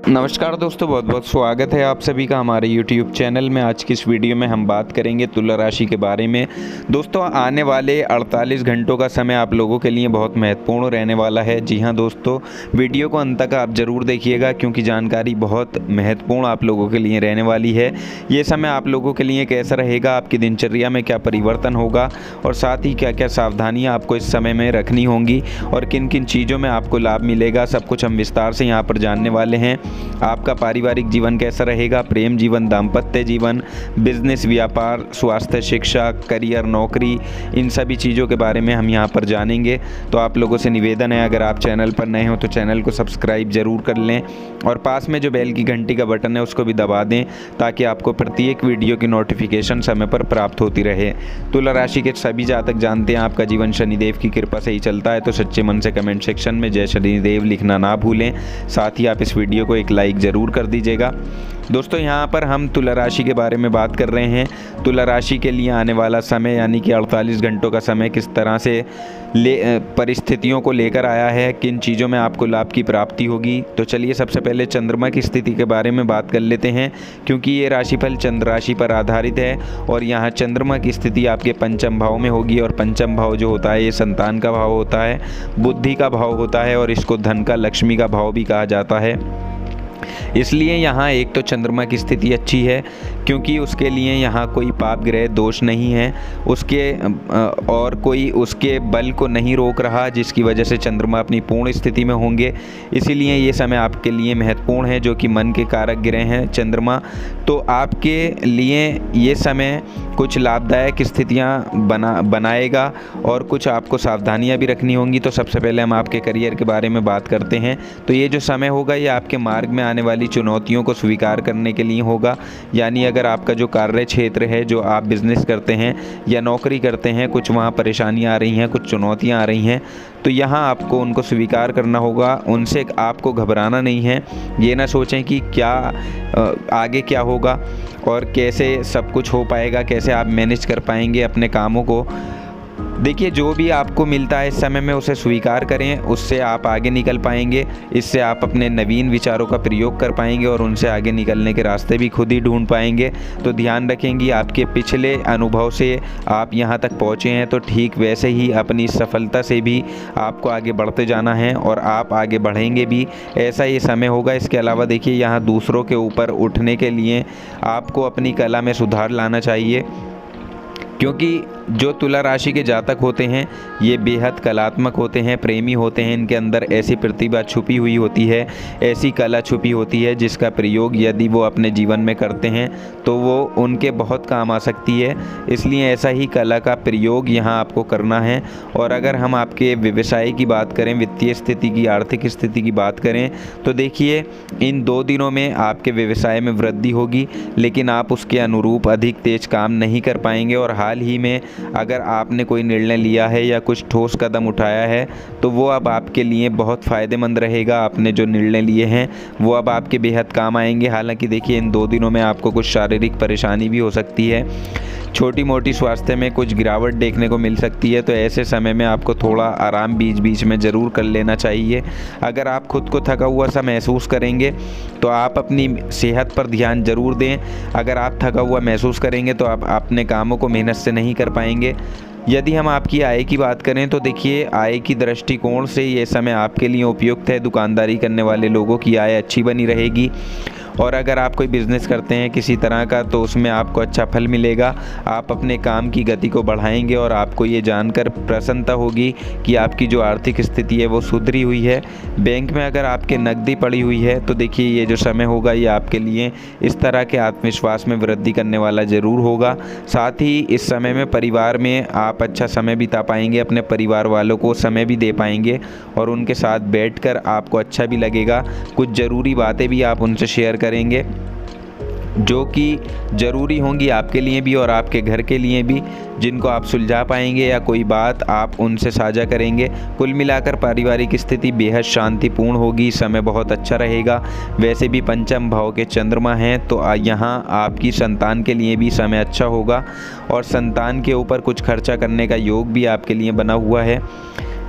नमस्कार दोस्तों, बहुत बहुत स्वागत है आप सभी का हमारे YouTube चैनल में। आज की इस वीडियो में हम बात करेंगे तुला राशि के बारे में। दोस्तों, आने वाले 48 घंटों का समय आप लोगों के लिए बहुत महत्वपूर्ण रहने वाला है। जी हां दोस्तों, वीडियो को अंत तक आप ज़रूर देखिएगा क्योंकि जानकारी बहुत महत्वपूर्ण आप लोगों के लिए रहने वाली है। ये समय आप लोगों के लिए कैसा रहेगा, आपकी दिनचर्या में क्या परिवर्तन होगा और साथ ही क्या क्या सावधानियाँ आपको इस समय में रखनी होंगी और किन किन चीज़ों में आपको लाभ मिलेगा, सब कुछ हम विस्तार से यहाँ पर जानने वाले हैं। आपका पारिवारिक जीवन कैसा रहेगा, प्रेम जीवन, दाम्पत्य जीवन, बिजनेस, व्यापार, स्वास्थ्य, शिक्षा, करियर, नौकरी, इन सभी चीज़ों के बारे में हम यहाँ पर जानेंगे। तो आप लोगों से निवेदन है, अगर आप चैनल पर नए हो तो चैनल को सब्सक्राइब जरूर कर लें और पास में जो बेल की घंटी का बटन है उसको भी दबा दें ताकि आपको प्रत्येक वीडियो की नोटिफिकेशन समय पर प्राप्त होती रहे। तुला राशि के सभी जातक जानते हैं आपका जीवन शनिदेव की कृपा से ही चलता है, तो सच्चे मन से कमेंट सेक्शन में जय शनिदेव लिखना ना भूलें। साथ ही आप इस वीडियो को एक लाइक ज़रूर कर दीजिएगा। दोस्तों, यहाँ पर हम तुला राशि के बारे में बात कर रहे हैं। तुला राशि के लिए आने वाला समय यानी कि 48 घंटों का समय किस तरह से परिस्थितियों को लेकर आया है, किन चीज़ों में आपको लाभ की प्राप्ति होगी। तो चलिए सबसे पहले चंद्रमा की स्थिति के बारे में बात कर लेते हैं क्योंकि ये राशिफल चंद्र राशि पर आधारित है और यहाँ चंद्रमा की स्थिति आपके पंचम भाव में होगी और पंचम भाव जो होता है ये संतान का भाव होता है, बुद्धि का भाव होता है और इसको धन का, लक्ष्मी का भाव भी कहा जाता है। इसलिए यहाँ एक तो चंद्रमा की स्थिति अच्छी है क्योंकि उसके लिए यहाँ कोई पाप ग्रह दोष नहीं है, उसके और कोई उसके बल को नहीं रोक रहा, जिसकी वजह से चंद्रमा अपनी पूर्ण स्थिति में होंगे। इसीलिए ये समय आपके लिए महत्वपूर्ण है, जो कि मन के कारक ग्रह हैं चंद्रमा। तो आपके लिए ये समय कुछ लाभदायक स्थितियाँ बनाएगा और कुछ आपको सावधानियाँ भी रखनी होंगी। तो सबसे पहले हम आपके करियर के बारे में बात करते हैं। तो ये जो समय होगा ये आपके मार्ग में आने वाली चुनौतियों को स्वीकार करने के लिए होगा। यानी अगर आपका जो कार्य क्षेत्र है, जो आप बिजनेस करते हैं या नौकरी करते हैं, कुछ वहाँ परेशानियाँ आ रही हैं, कुछ चुनौतियाँ आ रही हैं, तो यहाँ आपको उनको स्वीकार करना होगा। उनसे आपको घबराना नहीं है। ये ना सोचें कि क्या आगे क्या होगा और कैसे सब कुछ हो पाएगा, कैसे आप मैनेज कर पाएंगे अपने कामों को। देखिए, जो भी आपको मिलता है इस समय में उसे स्वीकार करें, उससे आप आगे निकल पाएंगे। इससे आप अपने नवीन विचारों का प्रयोग कर पाएंगे और उनसे आगे निकलने के रास्ते भी खुद ही ढूंढ पाएंगे। तो ध्यान रखेंगे, आपके पिछले अनुभव से आप यहाँ तक पहुँचे हैं तो ठीक वैसे ही अपनी सफलता से भी आपको आगे बढ़ते जाना है और आप आगे बढ़ेंगे भी, ऐसा ये समय होगा। इसके अलावा देखिए, यहाँ दूसरों के ऊपर उठने के लिए आपको अपनी कला में सुधार लाना चाहिए क्योंकि जो तुला राशि के जातक होते हैं ये बेहद कलात्मक होते हैं, प्रेमी होते हैं। इनके अंदर ऐसी प्रतिभा छुपी हुई होती है, ऐसी कला छुपी होती है जिसका प्रयोग यदि वो अपने जीवन में करते हैं तो वो उनके बहुत काम आ सकती है। इसलिए ऐसा ही कला का प्रयोग यहाँ आपको करना है। और अगर हम आपके व्यवसाय की बात करें, वित्तीय स्थिति की, आर्थिक स्थिति की बात करें, तो देखिए इन 2 दिनों में आपके व्यवसाय में वृद्धि होगी, लेकिन आप उसके अनुरूप अधिक तेज काम नहीं कर पाएंगे। और हाल ही में अगर आपने कोई निर्णय लिया है या कुछ ठोस कदम उठाया है तो वो अब आपके लिए बहुत फ़ायदेमंद रहेगा। आपने जो निर्णय लिए हैं वो अब आपके बेहद काम आएंगे। हालांकि देखिए, इन 2 दिनों में आपको कुछ शारीरिक परेशानी भी हो सकती है, छोटी मोटी स्वास्थ्य में कुछ गिरावट देखने को मिल सकती है। तो ऐसे समय में आपको थोड़ा आराम बीच बीच में ज़रूर कर लेना चाहिए। अगर आप खुद को थका हुआ सा महसूस करेंगे तो आप अपनी सेहत पर ध्यान ज़रूर दें। अगर आप थका हुआ महसूस करेंगे तो आप अपने कामों को मेहनत से नहीं कर पाएंगे। यदि हम आपकी आय की बात करें तो देखिए, आय की दृष्टिकोण से ये समय आपके लिए उपयुक्त है। दुकानदारी करने वाले लोगों की आय अच्छी बनी रहेगी और अगर आप कोई बिज़नेस करते हैं किसी तरह का तो उसमें आपको अच्छा फल मिलेगा। आप अपने काम की गति को बढ़ाएंगे और आपको ये जानकर प्रसन्नता होगी कि आपकी जो आर्थिक स्थिति है वो सुधरी हुई है। बैंक में अगर आपके नकदी पड़ी हुई है तो देखिए, ये जो समय होगा ये आपके लिए इस तरह के आत्मविश्वास में वृद्धि करने वाला ज़रूर होगा। साथ ही इस समय में परिवार में आप अच्छा समय बिता पाएंगे, अपने परिवार वालों को समय भी दे पाएंगे और उनके साथ बैठकर आपको अच्छा भी लगेगा। कुछ ज़रूरी बातें भी आप उनसे शेयर करेंगे जो कि ज़रूरी होंगी आपके लिए भी और आपके घर के लिए भी, जिनको आप सुलझा पाएंगे या कोई बात आप उनसे साझा करेंगे। कुल मिलाकर पारिवारिक स्थिति बेहद शांतिपूर्ण होगी, समय बहुत अच्छा रहेगा। वैसे भी पंचम भाव के चंद्रमा हैं तो यहाँ आपकी संतान के लिए भी समय अच्छा होगा और संतान के ऊपर कुछ खर्चा करने का योग भी आपके लिए बना हुआ है।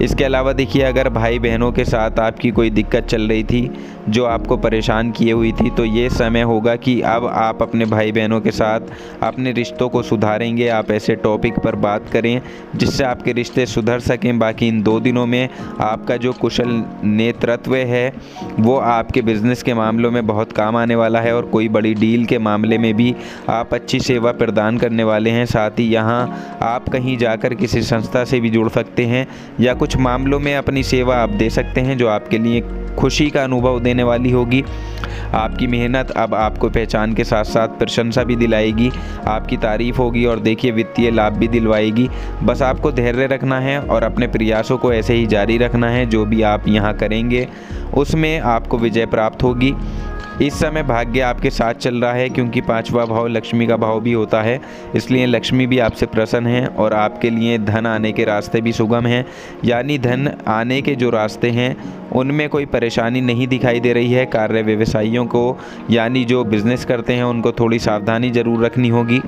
इसके अलावा देखिए, अगर भाई बहनों के साथ आपकी कोई दिक्कत चल रही थी जो आपको परेशान किए हुई थी, तो ये समय होगा कि अब आप अपने भाई बहनों के साथ अपने रिश्तों को सुधारेंगे। आप ऐसे टॉपिक पर बात करें जिससे आपके रिश्ते सुधर सकें। बाकी इन 2 दिनों में आपका जो कुशल नेतृत्व है वो आपके बिज़नेस के मामलों में बहुत काम आने वाला है, और कोई बड़ी डील के मामले में भी आप अच्छी सेवा प्रदान करने वाले हैं। साथ ही यहाँ आप कहीं जाकर किसी संस्था से भी जुड़ सकते हैं या कुछ मामलों में अपनी सेवा आप दे सकते हैं जो आपके लिए खुशी का अनुभव देने वाली होगी। आपकी मेहनत अब आपको पहचान के साथ साथ प्रशंसा भी दिलाएगी, आपकी तारीफ़ होगी और देखिए वित्तीय लाभ भी दिलवाएगी। बस आपको धैर्य रखना है और अपने प्रयासों को ऐसे ही जारी रखना है। जो भी आप यहाँ करेंगे उसमें आपको विजय प्राप्त होगी। इस समय भाग्य आपके साथ चल रहा है, क्योंकि 5वां भाव लक्ष्मी का भाव भी होता है, इसलिए लक्ष्मी भी आपसे प्रसन्न है और आपके लिए धन आने के रास्ते भी सुगम हैं। यानी धन आने के जो रास्ते हैं उनमें कोई परेशानी नहीं दिखाई दे रही है। कार्य व्यवसायियों को, यानी जो बिज़नेस करते हैं, उनको थोड़ी सावधानी ज़रूर रखनी होगी।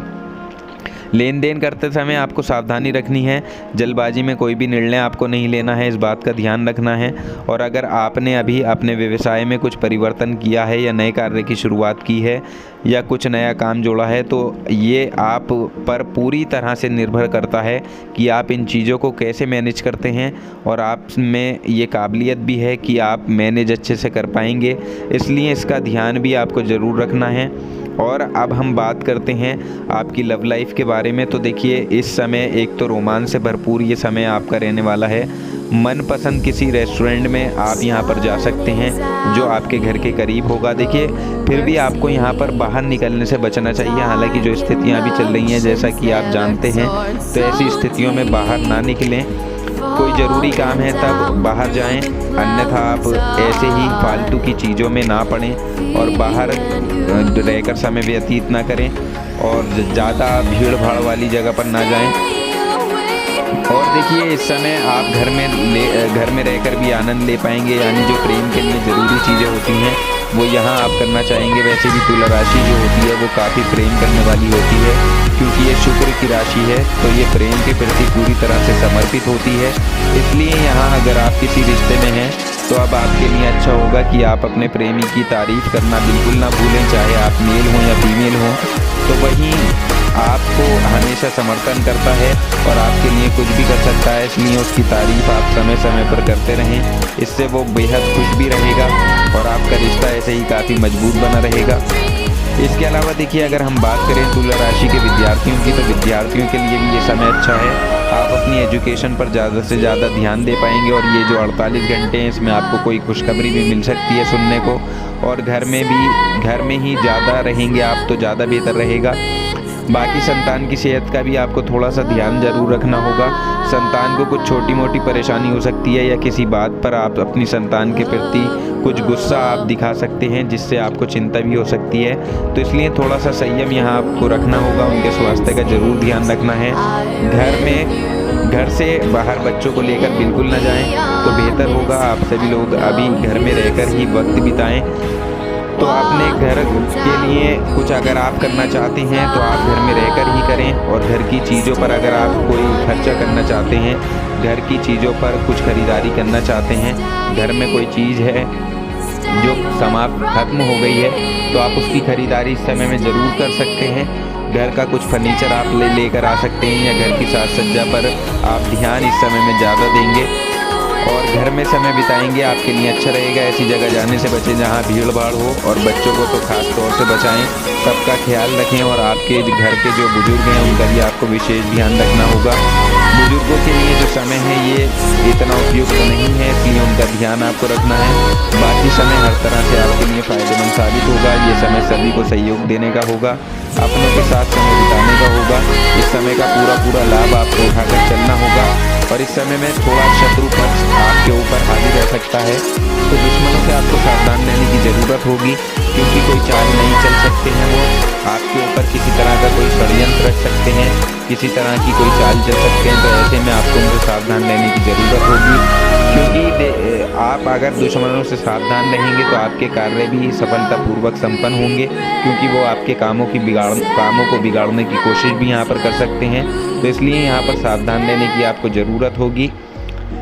लेन देन करते समय आपको सावधानी रखनी है, जल्दबाजी में कोई भी निर्णय आपको नहीं लेना है, इस बात का ध्यान रखना है। और अगर आपने अभी अपने व्यवसाय में कुछ परिवर्तन किया है या नए कार्य की शुरुआत की है या कुछ नया काम जोड़ा है, तो ये आप पर पूरी तरह से निर्भर करता है कि आप इन चीज़ों को कैसे मैनेज करते हैं, और आप में ये काबिलियत भी है कि आप मैनेज अच्छे से कर पाएंगे, इसलिए इसका ध्यान भी आपको ज़रूर रखना है। और अब हम बात करते हैं आपकी लव लाइफ के बारे में। तो देखिए, इस समय एक तो रोमांच से भरपूर ये समय आपका रहने वाला है। मनपसंद किसी रेस्टोरेंट में आप यहाँ पर जा सकते हैं जो आपके घर के करीब होगा। देखिए, फिर भी आपको यहाँ पर बाहर निकलने से बचना चाहिए। हालांकि जो स्थितियाँ अभी चल रही हैं, जैसा कि आप जानते हैं, तो ऐसी स्थितियों में बाहर ना निकलें। कोई ज़रूरी काम है तब बाहर जाएं, अन्यथा आप ऐसे ही फालतू की चीज़ों में ना पड़ें और बाहर रहकर समय व्यतीत ना करें और ज़्यादा भीड़ भाड़ वाली जगह पर ना जाएं। और देखिए, इस समय आप घर में रहकर भी आनंद ले पाएंगे, यानी जो प्रेम के लिए ज़रूरी चीज़ें होती हैं वो यहाँ आप करना चाहेंगे। वैसे भी तुला राशि जो होती है वो काफ़ी प्रेम करने वाली होती है, क्योंकि ये शुक्र की राशि है, तो ये प्रेम के प्रति पूरी तरह से समर्पित होती है। इसलिए यहाँ अगर आप किसी रिश्ते में हैं तो अब आपके लिए अच्छा होगा कि आप अपने प्रेमी की तारीफ़ करना बिल्कुल ना भूलें, चाहे आप मेल हों या फीमेल हों। तो वही आपको हमेशा समर्थन करता है और आपके लिए कुछ भी कर सकता है, इसलिए उसकी तारीफ़ आप समय समय पर करते रहें। इससे वो बेहद खुश भी रहेगा और आपका रिश्ता ऐसे ही काफ़ी मजबूत बना रहेगा। इसके अलावा देखिए, अगर हम बात करें तुला राशि के विद्यार्थियों की, तो विद्यार्थियों के लिए भी ये समय अच्छा है। आप अपनी एजुकेशन पर ज़्यादा से ज़्यादा ध्यान दे पाएंगे और ये जो 48 घंटे हैं इसमें आपको कोई खुशखबरी भी मिल सकती है सुनने को। और घर में ही ज़्यादा रहेंगे आप तो ज़्यादा बेहतर रहेगा। बाकी संतान की सेहत का भी आपको थोड़ा सा ध्यान ज़रूर रखना होगा। संतान को कुछ छोटी मोटी परेशानी हो सकती है या किसी बात पर आप अपनी संतान के प्रति कुछ गुस्सा आप दिखा सकते हैं, जिससे आपको चिंता भी हो सकती है। तो इसलिए थोड़ा सा संयम यहाँ आपको रखना होगा, उनके स्वास्थ्य का ज़रूर ध्यान रखना है। घर से बाहर बच्चों को लेकर बिल्कुल ना जाएं, तो बेहतर होगा आप सभी लोग अभी घर में रहकर ही वक्त बिताएं। तो अपने घर के लिए कुछ अगर आप करना चाहते हैं तो आप घर में रहकर ही करें, और घर की चीज़ों पर अगर आप कोई खर्चा करना चाहते हैं, घर की चीज़ों पर कुछ खरीदारी करना चाहते हैं, घर में कोई चीज़ है जो समाप्त खत्म हो गई है, तो आप उसकी खरीदारी इस समय में ज़रूर कर सकते हैं। घर का कुछ फर्नीचर आप लेकर आ सकते हैं या घर की साज सज्जा पर आप ध्यान इस समय में ज़्यादा देंगे और घर में समय बिताएंगे, आपके लिए अच्छा रहेगा। ऐसी जगह जाने से बचें जहाँ भीड़ भाड़ हो, और बच्चों को तो खास तौर से बचाएं। सबका ख्याल रखें और आपके घर के जो बुजुर्ग हैं उनका भी आपको विशेष ध्यान रखना होगा। बुजुर्गों के लिए जो समय है ये इतना उपयुक्त नहीं है, इसलिए उनका ध्यान आपको रखना है। बाकी समय हर तरह से आपके लिए फ़ायदेमंद साबित होगा। ये समय सभी को सहयोग देने का होगा, अपनों के साथ समय बिताने का होगा। इस समय का पूरा लाभ आपको उठाकर चलना होगा। और इस समय में थोड़ा शत्रु पक्ष आपके ऊपर हावी रह सकता है, तो दुश्मनों से आपको सावधान रहने की ज़रूरत होगी, क्योंकि कोई चाल नहीं चल सकते हैं। वो आपके ऊपर किसी तरह का कोई षड्यंत्र रख सकते हैं, किसी तरह की कोई चाल चल सकते हैं। तो ऐसे में आपको उनसे सावधान रहने की ज़रूरत होगी, क्योंकि आप अगर दुश्मनों से सावधान रहेंगे तो आपके कार्य भी सफलतापूर्वक संपन्न होंगे, क्योंकि वो आपके कामों को बिगाड़ने की कोशिश भी यहाँ पर कर सकते हैं। तो इसलिए यहाँ पर सावधान रहने की आपको ज़रूरत होगी।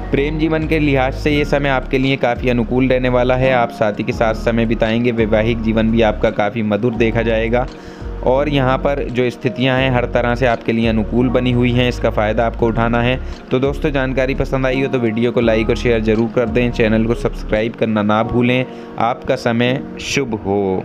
प्रेम जीवन के लिहाज से ये समय आपके लिए काफ़ी अनुकूल रहने वाला है। आप साथी के साथ समय बिताएंगे, वैवाहिक जीवन भी आपका काफ़ी मधुर देखा जाएगा और यहाँ पर जो स्थितियाँ हैं हर तरह से आपके लिए अनुकूल बनी हुई हैं, इसका फ़ायदा आपको उठाना है। तो दोस्तों, जानकारी पसंद आई हो तो वीडियो को लाइक और शेयर ज़रूर कर दें, चैनल को सब्सक्राइब करना ना भूलें। आपका समय शुभ हो।